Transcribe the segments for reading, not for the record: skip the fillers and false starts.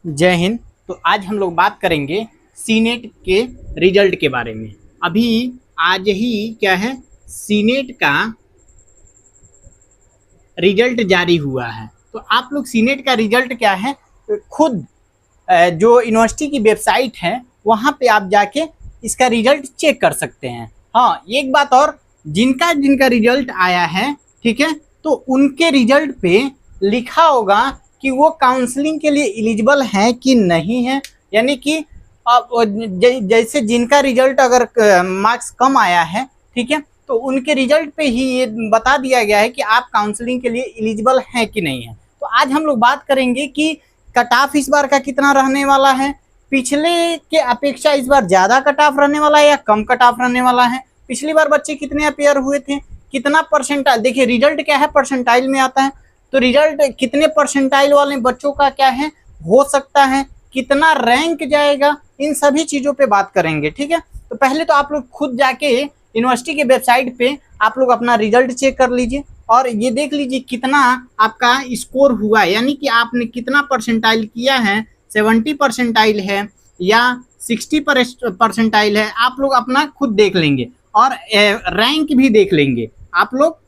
जय हिंद। तो आज हम लोग बात करेंगे सीनेट के रिजल्ट के बारे में। अभी आज ही क्या है, सीनेट का रिजल्ट जारी हुआ है। तो आप लोग सीनेट का रिजल्ट क्या है खुद जो यूनिवर्सिटी की वेबसाइट है वहाँ पे आप जाके इसका रिजल्ट चेक कर सकते हैं। हाँ, एक बात और, जिनका जिनका रिजल्ट आया है, ठीक है, तो उनके रिजल्ट पे लिखा होगा कि वो काउंसलिंग के लिए एलिजिबल है कि नहीं है। यानी कि जैसे जिनका रिजल्ट अगर मार्क्स कम आया है, ठीक है, तो उनके रिजल्ट पे ही ये बता दिया गया है कि आप काउंसलिंग के लिए एलिजिबल हैं कि नहीं है। तो आज हम लोग बात करेंगे कि कट ऑफ इस बार का कितना रहने वाला है, पिछले के अपेक्षा इस बार ज़्यादा कट ऑफ रहने वाला है या कम कट ऑफ रहने वाला है, पिछली बार बच्चे कितने अपेयर हुए थे, कितना परसेंटाइल। देखिए रिजल्ट क्या है, परसेंटाइल में आता है, तो रिजल्ट कितने परसेंटाइल वाले बच्चों का क्या है हो सकता है, कितना रैंक जाएगा, इन सभी चीज़ों पे बात करेंगे। ठीक है, तो पहले तो आप लोग खुद जाके यूनिवर्सिटी के वेबसाइट पे आप लोग अपना रिजल्ट चेक कर लीजिए और ये देख लीजिए कितना आपका स्कोर हुआ है, यानी कि आपने कितना परसेंटाइल किया है, 70 परसेंटाइल है या 60 परसेंटाइल है, आप लोग अपना खुद देख लेंगे और रैंक भी देख लेंगे। आप लोग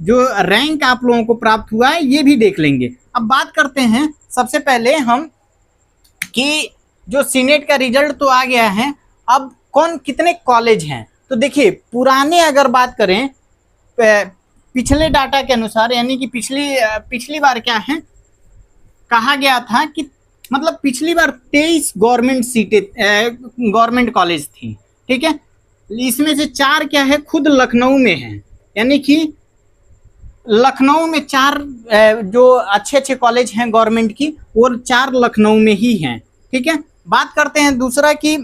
जो रैंक आप लोगों को प्राप्त हुआ है ये भी देख लेंगे। अब बात करते हैं सबसे पहले हम कि जो सीनेट का रिजल्ट तो आ गया है, अब कौन कितने कॉलेज हैं। तो देखिए पुराने अगर बात करें पिछले डाटा के अनुसार, यानी कि पिछली बार क्या है कहा गया था कि मतलब पिछली बार 23 गवर्नमेंट सीटें गवर्नमेंट कॉलेज थी, ठीक है, इसमें से 4 क्या है खुद लखनऊ में है, यानी कि लखनऊ में 4 जो अच्छे अच्छे कॉलेज हैं गवर्नमेंट की वो 4 लखनऊ में ही हैं। ठीक है, बात करते हैं दूसरा कि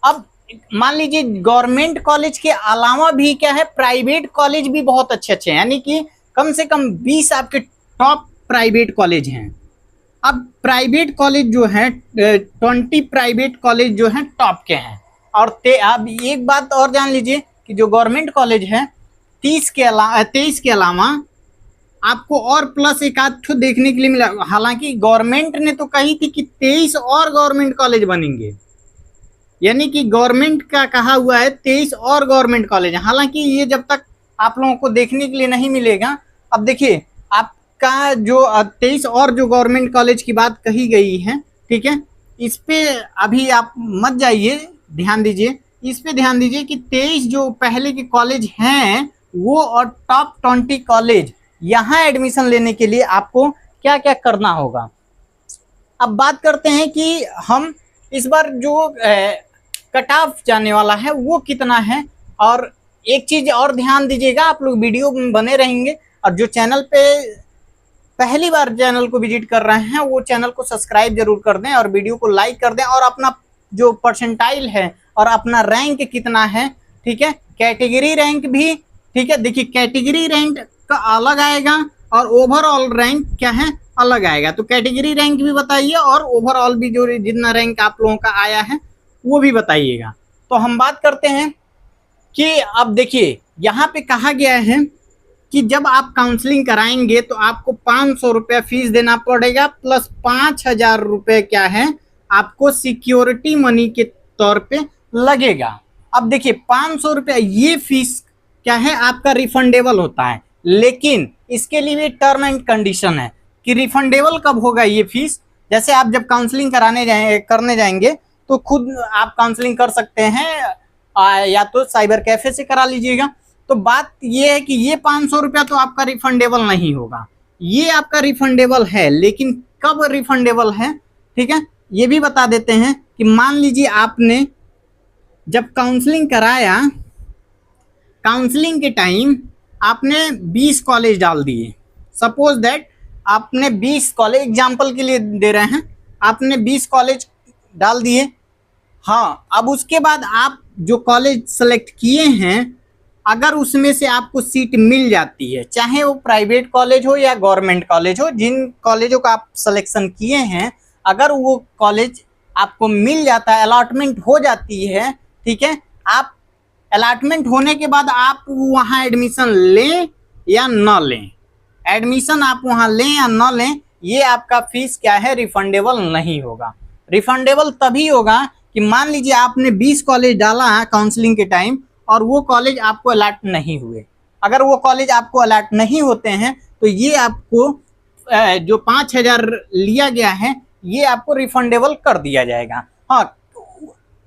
अब मान लीजिए गवर्नमेंट कॉलेज के अलावा भी क्या है प्राइवेट कॉलेज भी बहुत अच्छे अच्छे हैं, यानी कि कम से कम 20 आपके टॉप प्राइवेट कॉलेज हैं। अब प्राइवेट कॉलेज जो है 20 प्राइवेट कॉलेज जो हैं टॉप के हैं। और अब एक बात और जान लीजिए कि जो गवर्नमेंट कॉलेज है 23 के अलावा आपको और प्लस एक आध ठो देखने के लिए मिला। हालांकि गवर्नमेंट ने तो कही थी कि 23 और गवर्नमेंट कॉलेज बनेंगे, यानी कि गवर्नमेंट का कहा हुआ है 23 और गवर्नमेंट कॉलेज। हालांकि ये जब तक आप लोगों को देखने के लिए नहीं मिलेगा। अब देखिए आपका जो 23 और जो गवर्नमेंट कॉलेज की बात कही गई है, ठीक है, इस पे अभी आप मत जाइए, ध्यान दीजिए, इस पे ध्यान दीजिए कि 23 जो पहले के कॉलेज हैं वो और टॉप 20 कॉलेज, यहाँ एडमिशन लेने के लिए आपको क्या क्या करना होगा। अब बात करते हैं कि हम इस बार जो कट ऑफ जाने वाला है वो कितना है। और एक चीज़ और ध्यान दीजिएगा, आप लोग वीडियो में बने रहेंगे और जो चैनल पे पहली बार चैनल को विजिट कर रहे हैं वो चैनल को सब्सक्राइब जरूर कर दें और वीडियो को लाइक कर दें और अपना जो परसेंटाइल है और अपना रैंक कितना है, ठीक है, कैटेगरी रैंक भी, ठीक है, देखिए कैटेगरी रैंक का अलग आएगा और ओवरऑल रैंक क्या है अलग आएगा। तो कैटेगरी रैंक भी बताइए और ओवरऑल भी जो जितना रैंक आप लोगों का आया है वो भी बताइएगा। तो हम बात करते हैं कि अब देखिए यहाँ पे कहा गया है कि जब आप काउंसलिंग कराएंगे तो आपको 500 रुपया फीस देना पड़ेगा प्लस 5000 रुपये क्या है आपको सिक्योरिटी मनी के तौर पे लगेगा। अब देखिए 500 रुपया ये फीस क्या है आपका रिफंडेबल होता है, लेकिन इसके लिए भी टर्म एंड कंडीशन है कि रिफंडेबल कब होगा ये फीस। जैसे आप जब काउंसलिंग करने जाएंगे तो खुद आप काउंसलिंग कर सकते हैं या तो साइबर कैफे से करा लीजिएगा। तो बात ये है कि ये 500 रुपया तो आपका रिफंडेबल नहीं होगा, ये आपका रिफंडेबल है, लेकिन कब रिफंडेबल है, ठीक है, ये भी बता देते हैं कि मान लीजिए आपने जब काउंसलिंग कराया, काउंसलिंग के टाइम आपने 20 कॉलेज डाल दिए, सपोज दैट आपने 20 कॉलेज एग्जाम्पल के लिए दे रहे हैं, आपने 20 कॉलेज डाल दिए। हाँ, अब उसके बाद आप जो कॉलेज सेलेक्ट किए हैं अगर उसमें से आपको सीट मिल जाती है, चाहे वो प्राइवेट कॉलेज हो या गवर्नमेंट कॉलेज हो, जिन कॉलेजों का आप सिलेक्शन किए हैं अगर वो कॉलेज आपको मिल जाता है, अलॉटमेंट हो जाती है, ठीक है, आप अलॉटमेंट होने के बाद आप वहाँ एडमिशन लें या न लें, एडमिशन आप वहाँ लें या न लें, ये आपका फीस क्या है रिफंडेबल नहीं होगा। रिफंडेबल तभी होगा कि मान लीजिए आपने 20 कॉलेज डाला है काउंसलिंग के टाइम और वो कॉलेज आपको अलॉट नहीं हुए। अगर वो कॉलेज आपको अलॉट नहीं होते हैं तो ये आपको जो 5,000 लिया गया है ये आपको रिफंडेबल कर दिया जाएगा। हाँ,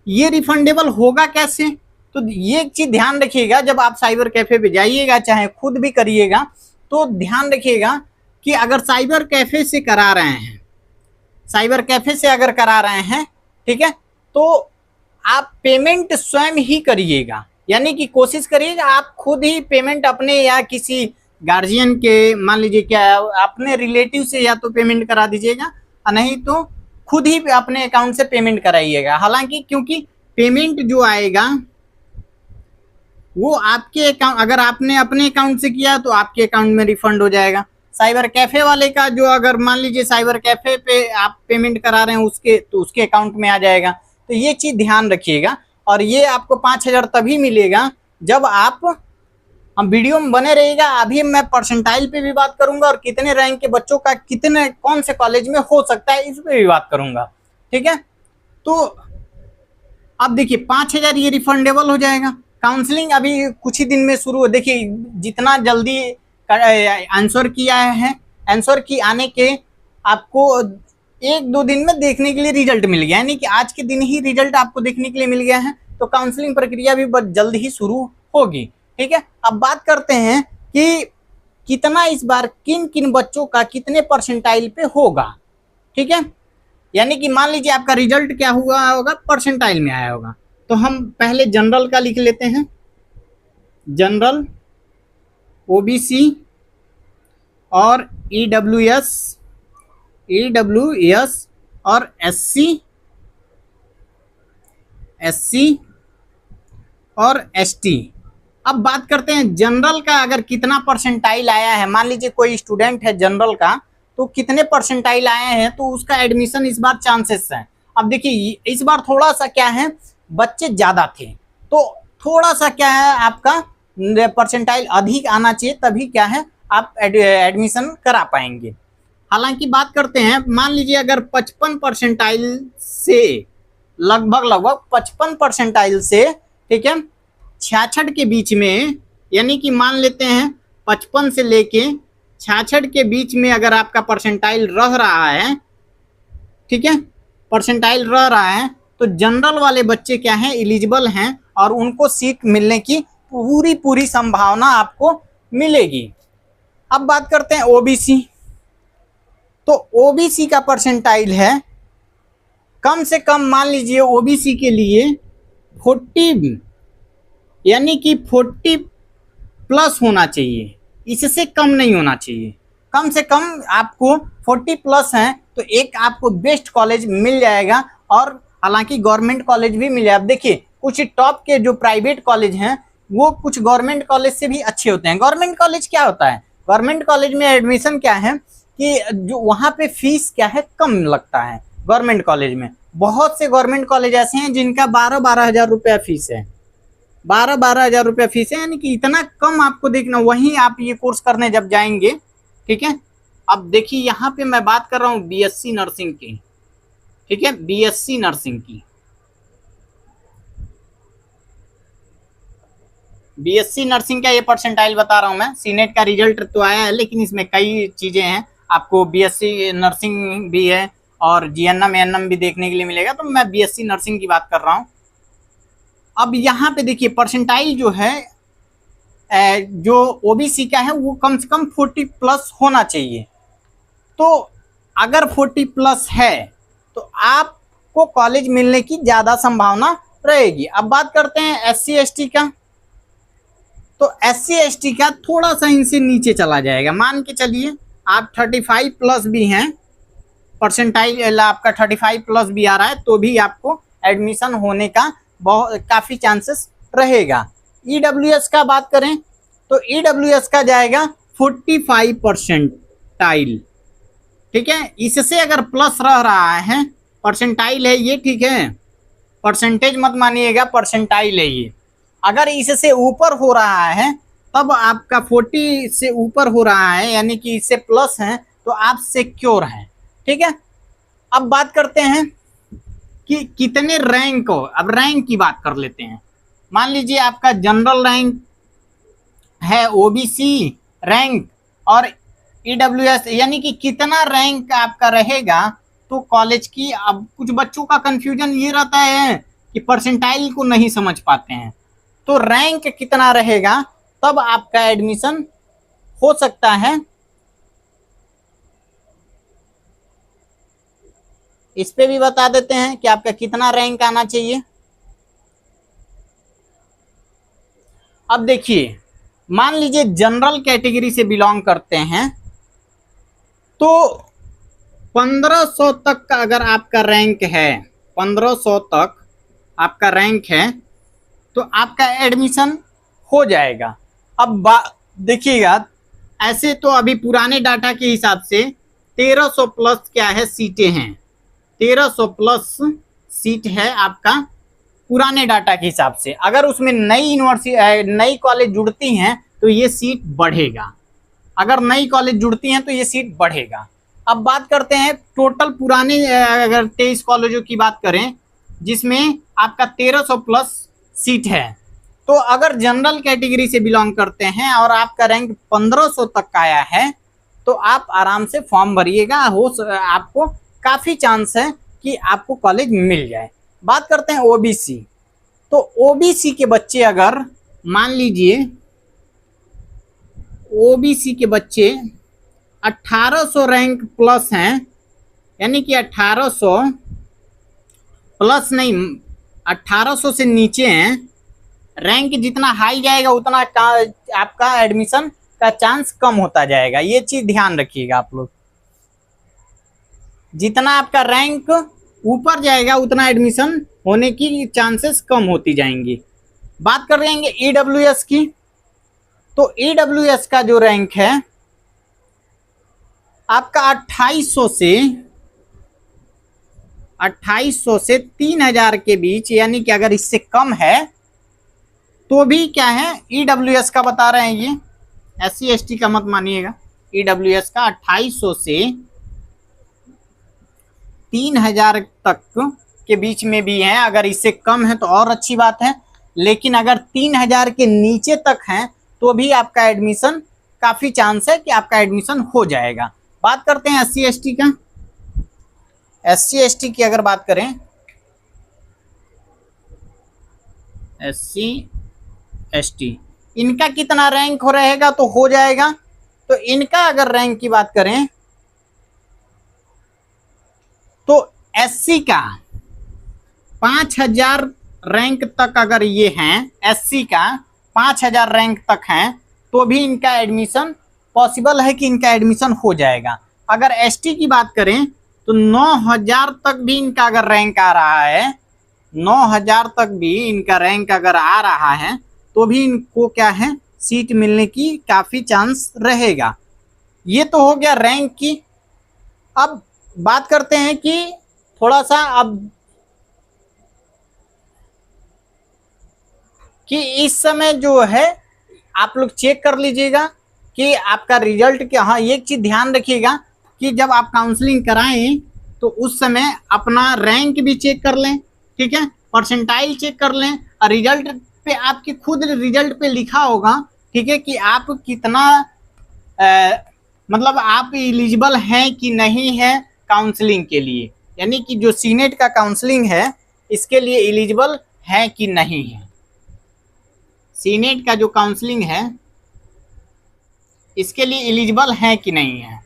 ये रिफंडेबल होगा कैसे? तो ये एक चीज ध्यान रखिएगा, जब आप साइबर कैफे पे जाइएगा चाहे खुद भी करिएगा तो ध्यान रखिएगा कि अगर साइबर कैफे से करा रहे हैं, साइबर कैफे से अगर करा रहे हैं, ठीक है, तो आप पेमेंट स्वयं ही करिएगा। यानी कि कोशिश करिएगा आप खुद ही पेमेंट अपने या किसी गार्जियन के, मान लीजिए क्या अपने रिलेटिव से या तो पेमेंट करा दीजिएगा, नहीं तो खुद ही अपने अकाउंट से पेमेंट कराइएगा। हालांकि क्योंकि पेमेंट जो आएगा वो आपके अकाउंट, अगर आपने अपने अकाउंट से किया तो आपके अकाउंट में रिफंड हो जाएगा। साइबर कैफे वाले का जो, अगर मान लीजिए साइबर कैफे पे आप पेमेंट करा रहे हैं उसके, तो उसके अकाउंट में आ जाएगा। तो ये चीज ध्यान रखिएगा। और ये आपको 5,000 तभी मिलेगा जब आप, हम वीडियो में बने रहिएगा। अभी मैं परसेंटाइल पे भी बात करूंगा और कितने रैंक के बच्चों का कितने कौन से कॉलेज में हो सकता है इस पे भी बात करूंगा, ठीक है। तो अब देखिए 5,000 ये रिफंडेबल हो जाएगा। काउंसलिंग अभी कुछ ही दिन में शुरू हो, देखिए जितना जल्दी आंसर किया है, आंसर की आने के आपको 1-2 दिन में देखने के लिए रिजल्ट मिल गया, यानी कि आज के दिन ही रिजल्ट आपको देखने के लिए मिल गया है। तो काउंसलिंग प्रक्रिया भी जल्द ही शुरू होगी, ठीक है। अब बात करते हैं कि कितना इस बार किन किन बच्चों का कितने परसेंटाइल पे होगा, ठीक है। यानी कि मान लीजिए आपका रिजल्ट क्या हुआ होगा, परसेंटाइल में आया होगा। तो हम पहले जनरल का लिख लेते हैं, जनरल, ओबीसी और ईडब्ल्यूएस और एससी और एसटी। अब बात करते हैं जनरल का अगर कितना परसेंटाइल आया है। मान लीजिए कोई स्टूडेंट है जनरल का, तो कितने परसेंटाइल आए हैं तो उसका एडमिशन इस बार चांसेस हैं। अब देखिए इस बार थोड़ा सा क्या है, बच्चे ज़्यादा थे तो थोड़ा सा क्या है आपका परसेंटाइल अधिक आना चाहिए, तभी क्या है आप एडमिशन करा पाएंगे। हालांकि बात करते हैं, मान लीजिए अगर 55 परसेंटाइल से लगभग 55 परसेंटाइल से, ठीक है, 66 के बीच में, यानी कि मान लेते हैं 55 से लेके 66 के बीच में अगर आपका परसेंटाइल रह रहा है, ठीक है, परसेंटाइल रह रहा है, तो जनरल वाले बच्चे क्या हैं, एलिजिबल हैं और उनको सीट मिलने की पूरी संभावना आपको मिलेगी। अब बात करते हैं ओबीसी। तो ओबीसी का परसेंटाइल है कम से कम, मान लीजिए ओबीसी के लिए 40, यानी कि 40 प्लस होना चाहिए, इससे कम नहीं होना चाहिए। कम से कम आपको 40 प्लस है तो एक आपको बेस्ट कॉलेज मिल जाएगा, और हालांकि गवर्नमेंट कॉलेज भी मिल जाए। अब देखिए कुछ टॉप के जो प्राइवेट कॉलेज हैं वो कुछ गवर्नमेंट कॉलेज से भी अच्छे होते हैं। गवर्नमेंट कॉलेज क्या होता है, गवर्नमेंट कॉलेज में एडमिशन क्या है कि जो वहाँ पे फीस क्या है कम लगता है। गवर्नमेंट कॉलेज में बहुत से गवर्नमेंट कॉलेज ऐसे हैं जिनका 12-12 हज़ार रुपया फीस है, 12-12 हज़ार रुपया फीस है, यानी कि इतना कम आपको देखना। वहीं आप ये कोर्स करने जब जाएंगे, ठीक है। अब देखिए यहाँ पे मैं बात कर रहा हूँ बीएससी नर्सिंग की, ठीक है, बीएससी नर्सिंग की, बीएससी नर्सिंग का ये परसेंटाइल बता रहा हूँ मैं। सीनेट का रिजल्ट तो आया है लेकिन इसमें कई चीजें हैं, आपको बीएससी नर्सिंग भी है और जीएनएम एएनएम भी देखने के लिए मिलेगा। तो मैं बीएससी नर्सिंग की बात कर रहा हूँ। अब यहाँ पे देखिए परसेंटाइल जो है जो ओबीसी का है वो कम से कम 40 प्लस होना चाहिए। तो अगर 40 प्लस है तो आपको कॉलेज मिलने की ज़्यादा संभावना रहेगी। अब बात करते हैं एससी एसटी का। तो एससी एसटी का थोड़ा सा इनसे नीचे चला जाएगा। मान के चलिए आप 35 प्लस भी हैं, परसेंटाइल आपका 35 प्लस भी आ रहा है, तो भी आपको एडमिशन होने का काफ़ी चांसेस रहेगा। ईडब्ल्यूएस का बात करें तो ईडब्ल्यूएस का जाएगा 45 परसेंटाइल, ठीक है। इससे अगर प्लस रह रहा है, परसेंटाइल है ये, ठीक है, परसेंटेज मत मानिएगा, परसेंटाइल है ये। अगर इससे ऊपर हो रहा है तब आपका 40 से ऊपर हो रहा है, यानी कि इससे प्लस है, तो आप सिक्योर हैं, ठीक है। अब बात करते हैं कि कितने रैंक हो। अब रैंक की बात कर लेते हैं। मान लीजिए आपका जनरल रैंक है, ओबीसी रैंक और ईडब्ल्यूएस, यानी कि कितना रैंक आपका रहेगा तो कॉलेज की। अब कुछ बच्चों का कंफ्यूजन ये रहता है कि परसेंटाइल को नहीं समझ पाते हैं, तो रैंक कितना रहेगा तब आपका एडमिशन हो सकता है। इस पे भी बता देते हैं कि आपका कितना रैंक आना चाहिए। अब देखिए, मान लीजिए जनरल कैटेगरी से बिलोंग करते हैं तो 1500 तक का अगर आपका रैंक है, 1500 तक आपका रैंक है तो आपका एडमिशन हो जाएगा। अब देखिएगा, ऐसे तो अभी पुराने डाटा के हिसाब से 1300 प्लस क्या है सीटें हैं, 1300 प्लस सीट है आपका पुराने डाटा के हिसाब से। अगर उसमें नई यूनिवर्सिटी नई कॉलेज जुड़ती हैं तो ये सीट बढ़ेगा, अगर नई कॉलेज जुड़ती हैं तो ये सीट बढ़ेगा। अब बात करते हैं टोटल पुराने, अगर 23 कॉलेजों की बात करें जिसमें आपका 1300 प्लस सीट है, तो अगर जनरल कैटेगरी से बिलोंग करते हैं और आपका रैंक 1500 तक आया है तो आप आराम से फॉर्म भरिएगा, आपको काफ़ी चांस है कि आपको कॉलेज मिल जाए। बात करते हैं ओबीसी, तो ओबीसी के बच्चे अगर मान लीजिए ओबीसी के बच्चे 1800 रैंक प्लस हैं, यानी कि 1800 प्लस नहीं, 1800 से नीचे हैं, रैंक जितना हाई जाएगा उतना आपका एडमिशन का चांस कम होता जाएगा। ये चीज ध्यान रखिएगा आप लोग, जितना आपका रैंक ऊपर जाएगा उतना एडमिशन होने की चांसेस कम होती जाएंगी। बात कर लेंगे ईडब्ल्यूएस की, तो ईडब्ल्यूएस का जो रैंक है आपका 2800 से 3000 के बीच, यानी कि अगर इससे कम है तो भी क्या है ईडब्ल्यूएस का बता रहे हैं ये, एससी एसटी का मत मानिएगा। ईडब्ल्यूएस का 2800 से 3000 तक के बीच में भी है, अगर इससे कम है तो और अच्छी बात है, लेकिन अगर 3000 के नीचे तक है तो भी आपका एडमिशन काफ़ी चांस है कि आपका एडमिशन हो जाएगा। बात करते हैं एससी एसटी का। एससी एसटी की अगर बात करें, एससी एसटी इनका कितना रैंक हो रहेगा तो हो जाएगा। तो इनका अगर रैंक की बात करें तो एससी का 5000 रैंक तक अगर ये हैं, एससी का 5000 रैंक तक हैं तो भी इनका एडमिशन पॉसिबल है कि इनका एडमिशन हो जाएगा। अगर एसटी की बात करें तो 9000 तक भी इनका अगर रैंक आ रहा है, 9000 तक भी इनका रैंक अगर आ रहा है तो भी इनको क्या है सीट मिलने की काफ़ी चांस रहेगा। ये तो हो गया रैंक की। अब बात करते हैं कि थोड़ा सा अब कि इस समय जो है आप लोग चेक कर लीजिएगा कि आपका रिजल्ट क्या। हाँ, एक चीज़ ध्यान रखिएगा कि जब आप काउंसलिंग कराएं तो उस समय अपना रैंक भी चेक कर लें, ठीक है, परसेंटाइल चेक कर लें, और रिजल्ट पे आपके खुद रिजल्ट पे लिखा होगा, ठीक है, कि आप कितना मतलब आप एलिजिबल हैं कि नहीं है काउंसलिंग के लिए, यानी कि जो सीनेट का काउंसलिंग है इसके लिए एलिजिबल है कि नहीं है। सीनेट का जो काउंसलिंग है इसके लिए एलिजिबल है कि नहीं है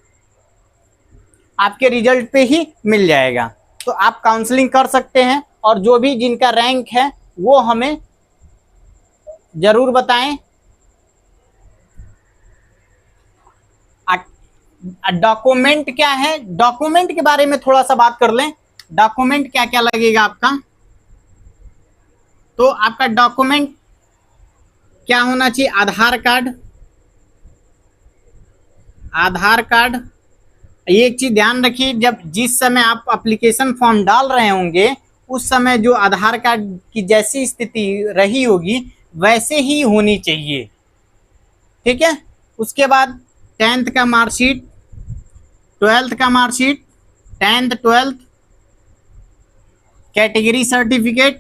आपके रिजल्ट पे ही मिल जाएगा। तो आप काउंसलिंग कर सकते हैं, और जो भी जिनका रैंक है वो हमें ज़रूर बताएं। डॉक्यूमेंट क्या है, डॉक्यूमेंट के बारे में थोड़ा सा बात कर लें। डॉक्यूमेंट क्या क्या लगेगा आपका, तो आपका डॉक्यूमेंट क्या होना चाहिए, आधार कार्ड। आधार कार्ड, एक चीज़ ध्यान रखिए, जब जिस समय आप एप्लीकेशन फॉर्म डाल रहे होंगे उस समय जो आधार कार्ड की जैसी स्थिति रही होगी वैसे ही होनी चाहिए, ठीक है। उसके बाद 10th का मार्कशीट, 12th का marksheet, 10th 12th, category certificate